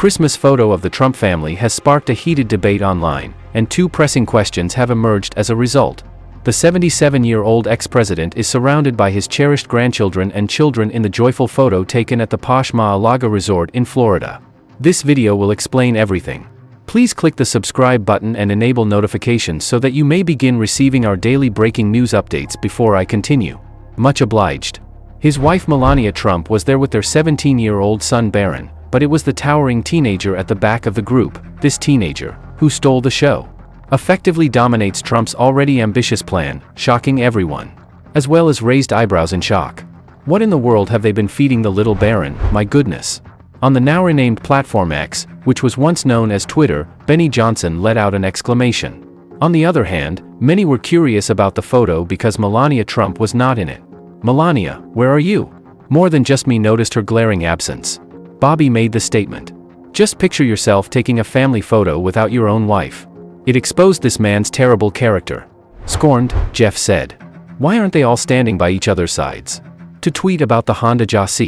Christmas photo of the Trump family has sparked a heated debate online, and two pressing questions have emerged as a result. The 77-year-old ex-president is surrounded by his cherished grandchildren and children in the joyful photo taken at the posh Mar-a-Lago resort in Florida. This video will explain everything. Please click the subscribe button and enable notifications so that you may begin receiving our daily breaking news updates before I continue. Much obliged. His wife Melania Trump was there with their 17-year-old son Barron, but it was the towering teenager at the back of the group, this teenager, who stole the show. Effectively dominates Trump's already ambitious plan, shocking everyone. As well as raised eyebrows in shock. What in the world have they been feeding the little Barron, my goodness? On the now renamed platform X, which was once known as Twitter, Benny Johnson let out an exclamation. On the other hand, many were curious about the photo because Melania Trump was not in it. Melania, where are you? More than just me noticed her glaring absence. Bobby made the statement. Just picture yourself taking a family photo without your own wife. It exposed this man's terrible character. Scorned, Jeff said. Why aren't they all standing by each other's sides? To tweet about the Honda Jazz.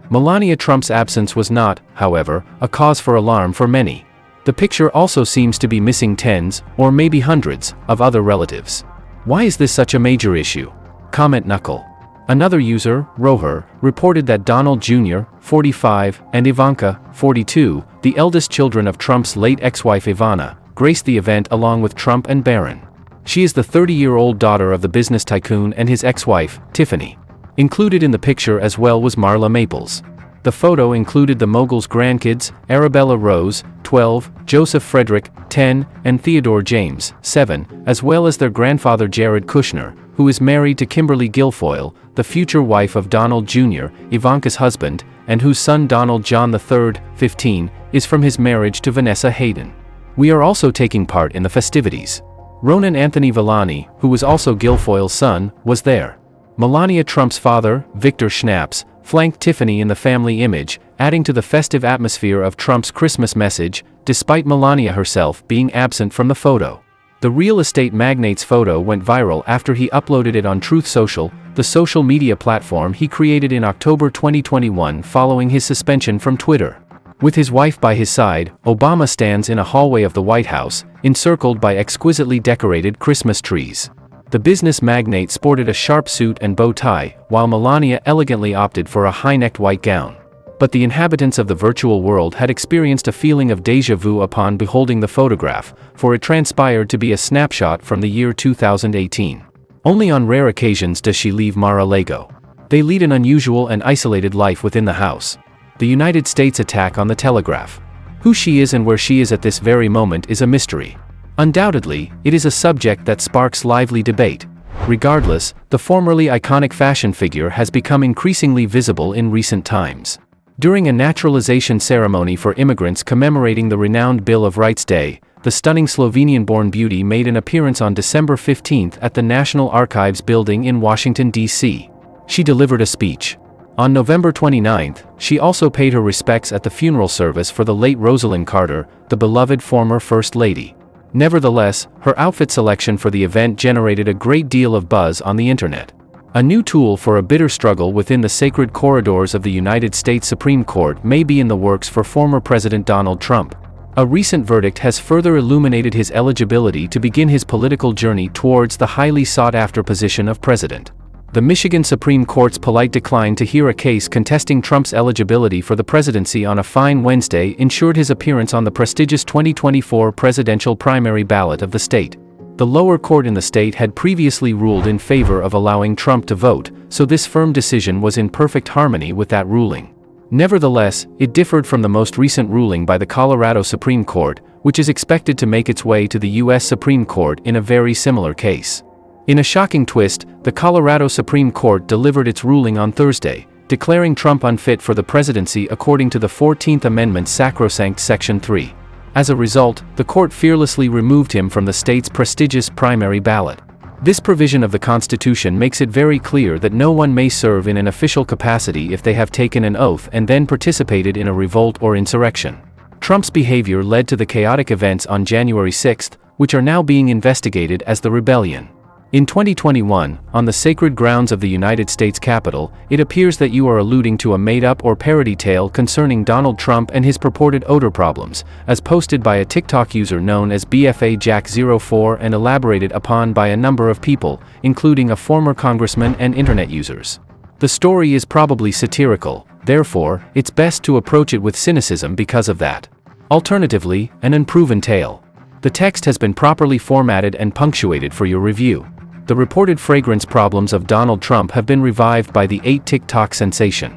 Melania Trump's absence was not, however, a cause for alarm for many. The picture also seems to be missing tens, or maybe hundreds, of other relatives. Why is this such a major issue? Comment Knuckle. Another user, Roher, reported that Donald Jr., 45, and Ivanka, 42, the eldest children of Trump's late ex-wife Ivana, graced the event along with Trump and Barron. She is the 30-year-old daughter of the business tycoon and his ex-wife, Tiffany. Included in the picture as well was Marla Maples. The photo included the mogul's grandkids, Arabella Rose, 12, Joseph Frederick, 10, and Theodore James, 7, as well as their grandfather Jared Kushner, who is married to Kimberly Guilfoyle, the future wife of Donald Jr., Ivanka's husband, and whose son Donald John III, 15, is from his marriage to Vanessa Hayden. We are also taking part in the festivities. Ronan Anthony Villani, who was also Guilfoyle's son, was there. Melania Trump's father, Victor Schnapps, flanked Tiffany in the family image, adding to the festive atmosphere of Trump's Christmas message, despite Melania herself being absent from the photo. The real estate magnate's photo went viral after he uploaded it on Truth Social, the social media platform he created in October 2021 following his suspension from Twitter. With his wife by his side, Obama stands in a hallway of the White House, encircled by exquisitely decorated Christmas trees. The business magnate sported a sharp suit and bow tie, while Melania elegantly opted for a high-necked white gown. But the inhabitants of the virtual world had experienced a feeling of déjà vu upon beholding the photograph, for it transpired to be a snapshot from the year 2018. Only on rare occasions does she leave Mar-a-Lago. They lead an unusual and isolated life within the house. The United States attack on the Telegraph. Who she is and where she is at this very moment is a mystery. Undoubtedly, it is a subject that sparks lively debate. Regardless, the formerly iconic fashion figure has become increasingly visible in recent times. During a naturalization ceremony for immigrants commemorating the renowned Bill of Rights Day, the stunning Slovenian-born beauty made an appearance on December 15 at the National Archives building in Washington, D.C. She delivered a speech. On November 29, she also paid her respects at the funeral service for the late Rosalind Carter, the beloved former First Lady. Nevertheless, her outfit selection for the event generated a great deal of buzz on the internet. A new tool for a bitter struggle within the sacred corridors of the United States Supreme Court may be in the works for former President Donald Trump. A recent verdict has further illuminated his eligibility to begin his political journey towards the highly sought-after position of president. The Michigan Supreme Court's polite decline to hear a case contesting Trump's eligibility for the presidency on a fine Wednesday ensured his appearance on the prestigious 2024 presidential primary ballot of the state. The lower court in the state had previously ruled in favor of allowing Trump to vote, so this firm decision was in perfect harmony with that ruling. Nevertheless, it differed from the most recent ruling by the Colorado Supreme Court, which is expected to make its way to the U.S. Supreme Court in a very similar case. In a shocking twist, the Colorado Supreme Court delivered its ruling on Thursday, declaring Trump unfit for the presidency according to the 14th Amendment's sacrosanct Section 3. As a result, the court fearlessly removed him from the state's prestigious primary ballot. This provision of the Constitution makes it very clear that no one may serve in an official capacity if they have taken an oath and then participated in a revolt or insurrection. Trump's behavior led to the chaotic events on January 6, which are now being investigated as the rebellion. In 2021, on the sacred grounds of the United States Capitol, it appears that you are alluding to a made-up or parody tale concerning Donald Trump and his purported odor problems, as posted by a TikTok user known as BFA-Jack04 and elaborated upon by a number of people, including a former congressman and internet users. The story is probably satirical, therefore, it's best to approach it with cynicism because of that. Alternatively, an unproven tale. The text has been properly formatted and punctuated for your review. The reported fragrance problems of Donald Trump have been revived by the 8 TikTok sensation.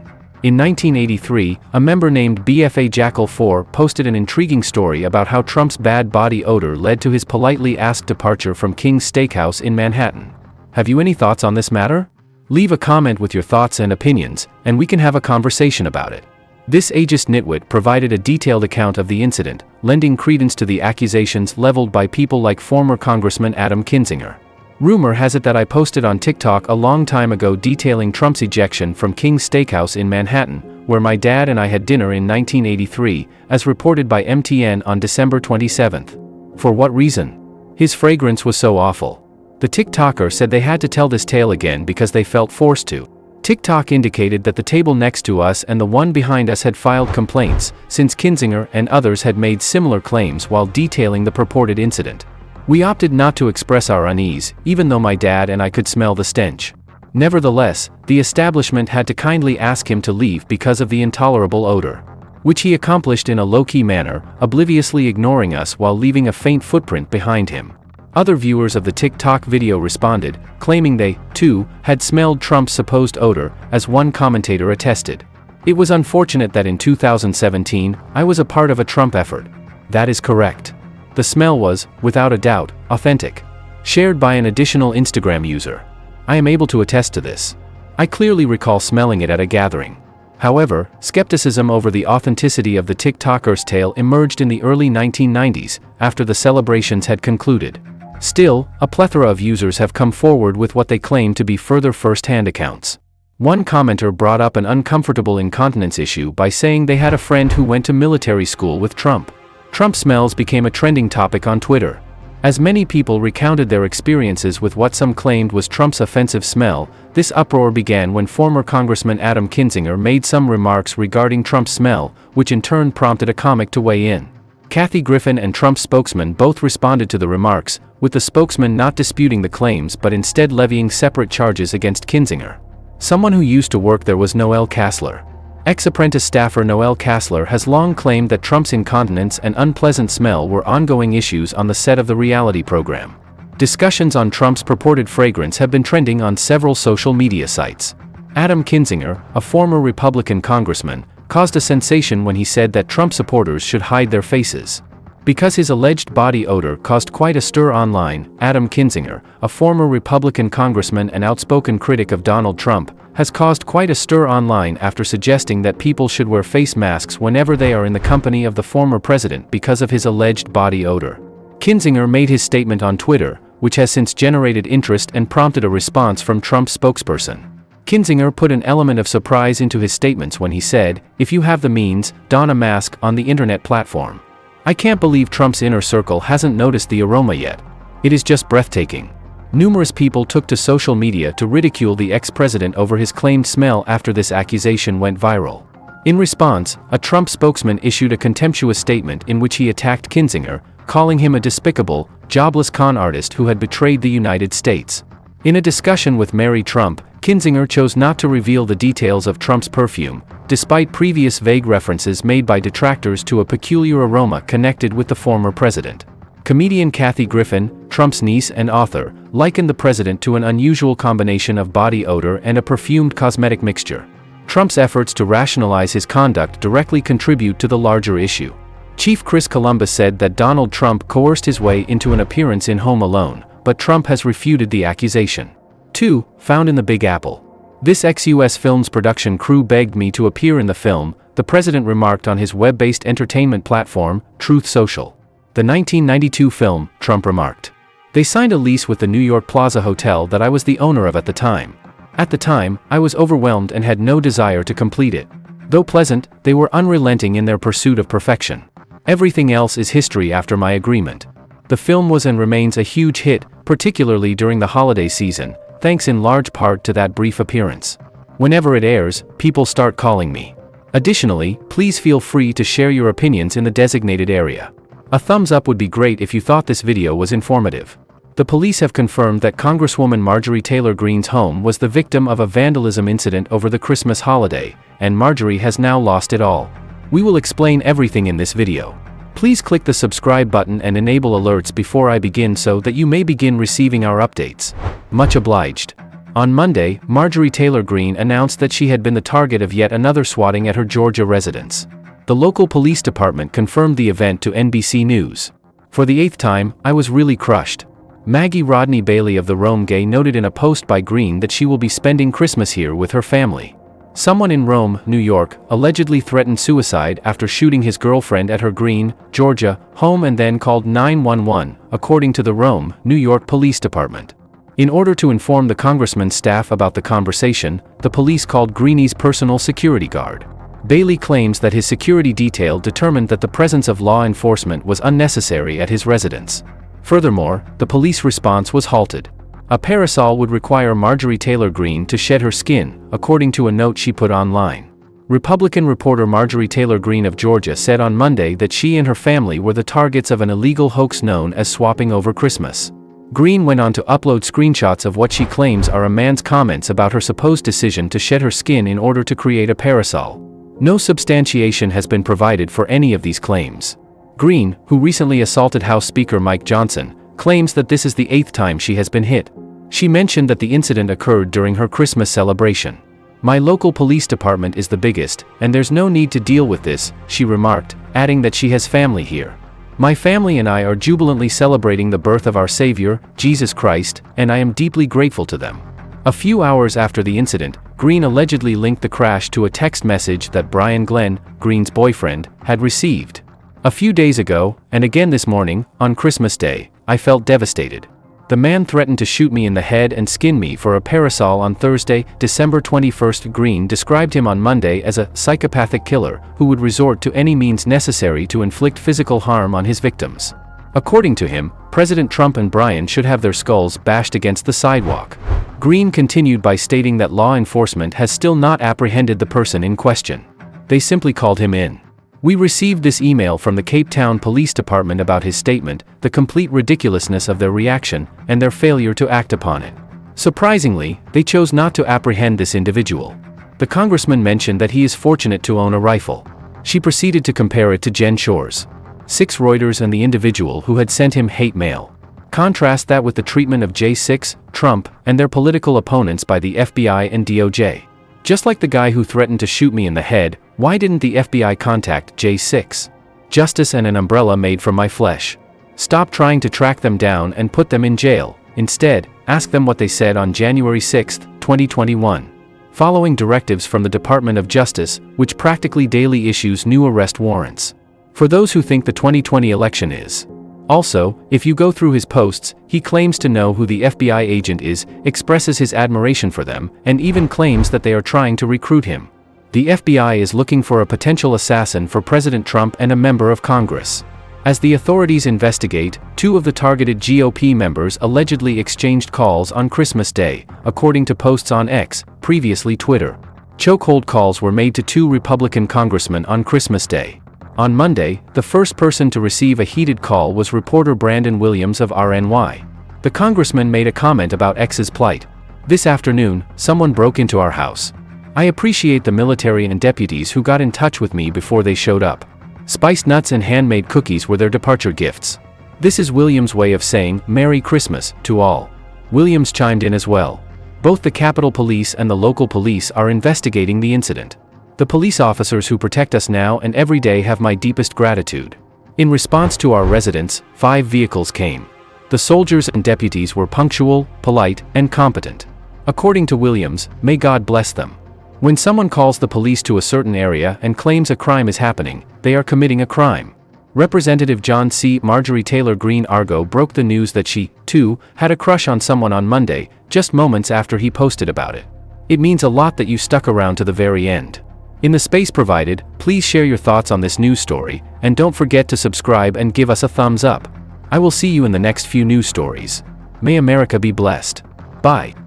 In 1983, a member named BFA-Jackal4 posted an intriguing story about how Trump's bad body odor led to his politely asked departure from King's Steakhouse in Manhattan. Have you any thoughts on this matter? Leave a comment with your thoughts and opinions, and we can have a conversation about it. This ageist nitwit provided a detailed account of the incident, lending credence to the accusations leveled by people like former Congressman Adam Kinzinger. Rumor has it that I posted on TikTok a long time ago detailing Trump's ejection from King's Steakhouse in Manhattan, where my dad and I had dinner in 1983, as reported by MTN on December 27. For what reason? His fragrance was so awful. The TikToker said they had to tell this tale again because they felt forced to. TikTok indicated that the table next to us and the one behind us had filed complaints, since Kinzinger and others had made similar claims while detailing the purported incident. We opted not to express our unease, even though my dad and I could smell the stench. Nevertheless, the establishment had to kindly ask him to leave because of the intolerable odor, which he accomplished in a low-key manner, obliviously ignoring us while leaving a faint footprint behind him. Other viewers of the TikTok video responded, claiming they, too, had smelled Trump's supposed odor, as one commentator attested. It was unfortunate that in 2017, I was a part of a Trump effort. That is correct. The smell was, without a doubt, authentic. Shared by an additional Instagram user. I am able to attest to this. I clearly recall smelling it at a gathering. However, skepticism over the authenticity of the TikToker's tale emerged in the early 1990s, after the celebrations had concluded. Still, a plethora of users have come forward with what they claim to be further first-hand accounts. One commenter brought up an uncomfortable incontinence issue by saying they had a friend who went to military school with Trump. Trump smells became a trending topic on Twitter. As many people recounted their experiences with what some claimed was Trump's offensive smell, this uproar began when former Congressman Adam Kinzinger made some remarks regarding Trump's smell, which in turn prompted a comic to weigh in. Kathy Griffin and Trump's spokesman both responded to the remarks, with the spokesman not disputing the claims but instead levying separate charges against Kinzinger. Someone who used to work there was Noel Kassler. Ex-apprentice staffer Noel Kassler has long claimed that Trump's incontinence and unpleasant smell were ongoing issues on the set of the reality program. Discussions on Trump's purported fragrance have been trending on several social media sites. Adam Kinzinger, a former Republican congressman, caused a sensation when he said that Trump supporters should hide their faces. Because his alleged body odor caused quite a stir online, Adam Kinzinger, a former Republican congressman and outspoken critic of Donald Trump, has caused quite a stir online after suggesting that people should wear face masks whenever they are in the company of the former president because of his alleged body odor. Kinzinger made his statement on Twitter, which has since generated interest and prompted a response from Trump's spokesperson. Kinzinger put an element of surprise into his statements when he said, "If you have the means, don a mask on the internet platform." I can't believe Trump's inner circle hasn't noticed the aroma yet. It is just breathtaking. Numerous people took to social media to ridicule the ex-president over his claimed smell after this accusation went viral. In response, a Trump spokesman issued a contemptuous statement in which he attacked Kinzinger, calling him a despicable, jobless con artist who had betrayed the United States. In a discussion with Mary Trump, Kinzinger chose not to reveal the details of Trump's perfume, despite previous vague references made by detractors to a peculiar aroma connected with the former president. Comedian Kathy Griffin, Trump's niece and author, likened the president to an unusual combination of body odor and a perfumed cosmetic mixture. Trump's efforts to rationalize his conduct directly contribute to the larger issue. Chief Chris Columbus said that Donald Trump coerced his way into an appearance in Home Alone, but Trump has refuted the accusation. 2. Found in the Big Apple. This ex-US film's production crew begged me to appear in the film, the president remarked on his web-based entertainment platform, Truth Social. The 1992 film, Trump remarked. They signed a lease with the New York Plaza Hotel that I was the owner of at the time. At the time, I was overwhelmed and had no desire to complete it. Though pleasant, they were unrelenting in their pursuit of perfection. Everything else is history after my agreement. The film was and remains a huge hit, particularly during the holiday season, thanks in large part to that brief appearance. Whenever it airs, people start calling me. Additionally, please feel free to share your opinions in the designated area. A thumbs up would be great if you thought this video was informative. The police have confirmed that Congresswoman Marjorie Taylor Greene's home was the victim of a vandalism incident over the Christmas holiday, and Marjorie has now lost it all. We will explain everything in this video. Please click the subscribe button and enable alerts before I begin so that you may begin receiving our updates. Much obliged. On Monday, Marjorie Taylor Greene announced that she had been the target of yet another swatting at her Georgia residence. The local police department confirmed the event to NBC News. "For the 8th time, I was really crushed." Maggie Rodney Bailey of the Rome Gay noted in a post by Greene that she will be spending Christmas here with her family. Someone in Rome, New York, allegedly threatened suicide after shooting his girlfriend at her Greene, Georgia, home and then called 911, according to the Rome, New York Police Department. In order to inform the congressman's staff about the conversation, the police called Greene's personal security guard. Bailey claims that his security detail determined that the presence of law enforcement was unnecessary at his residence. Furthermore, the police response was halted. A parasol would require Marjorie Taylor Greene to shed her skin, according to a note she put online. Republican reporter Marjorie Taylor Greene of Georgia said on Monday that she and her family were the targets of an illegal hoax known as swapping over Christmas. Greene went on to upload screenshots of what she claims are a man's comments about her supposed decision to shed her skin in order to create a parasol. No substantiation has been provided for any of these claims. Greene, who recently assaulted House Speaker Mike Johnson, claims that this is the 8th time she has been hit. She mentioned that the incident occurred during her Christmas celebration. "My local police department is the biggest, and there's no need to deal with this," she remarked, adding that she has family here. "My family and I are jubilantly celebrating the birth of our Savior, Jesus Christ, and I am deeply grateful to them." A few hours after the incident, Greene allegedly linked the crash to a text message that Brian Glenn, Greene's boyfriend, had received. "A few days ago, and again this morning, on Christmas Day, I felt devastated. The man threatened to shoot me in the head and skin me for a parasol on Thursday, December 21. Greene described him on Monday as a psychopathic killer who would resort to any means necessary to inflict physical harm on his victims. According to him, President Trump and Brian should have their skulls bashed against the sidewalk. Greene continued by stating that law enforcement has still not apprehended the person in question. They simply called him in. "We received this email from the Cape Town Police Department about his statement, the complete ridiculousness of their reaction, and their failure to act upon it. Surprisingly, they chose not to apprehend this individual." The congressman mentioned that he is fortunate to own a rifle. She proceeded to compare it to Jen Shore's. 6 Reuters and the individual who had sent him hate mail. Contrast that with the treatment of J6, Trump, and their political opponents by the FBI and DOJ. "Just like the guy who threatened to shoot me in the head, why didn't the FBI contact J6? Justice and an umbrella made from my flesh. Stop trying to track them down and put them in jail. Instead, ask them what they said on January 6, 2021. Following directives from the Department of Justice, which practically daily issues new arrest warrants. For those who think the 2020 election is. Also, if you go through his posts, he claims to know who the FBI agent is, expresses his admiration for them, and even claims that they are trying to recruit him. The FBI is looking for a potential assassin for President Trump and a member of Congress. As the authorities investigate, 2 of the targeted GOP members allegedly exchanged calls on Christmas Day, according to posts on X, previously Twitter. Chokehold calls were made to 2 Republican congressmen on Christmas Day. On Monday, the first person to receive a heated call was reporter Brandon Williams of RNY. The congressman made a comment about X's plight. "This afternoon, someone broke into our house. I appreciate the military and deputies who got in touch with me before they showed up. Spiced nuts and handmade cookies were their departure gifts." This is Williams' way of saying Merry Christmas to all. Williams chimed in as well. Both the Capitol Police and the local police are investigating the incident. "The police officers who protect us now and every day have my deepest gratitude. In response to our residents, 5 vehicles came. The soldiers and deputies were punctual, polite, and competent. According to Williams, may God bless them. When someone calls the police to a certain area and claims a crime is happening, they are committing a crime." Representative John C. Marjorie Taylor Greene Argo broke the news that she, too, had a crush on someone on Monday, just moments after he posted about it. "It means a lot that you stuck around to the very end." In the space provided, please share your thoughts on this news story, and don't forget to subscribe and give us a thumbs up. I will see you in the next few news stories. May America be blessed. Bye.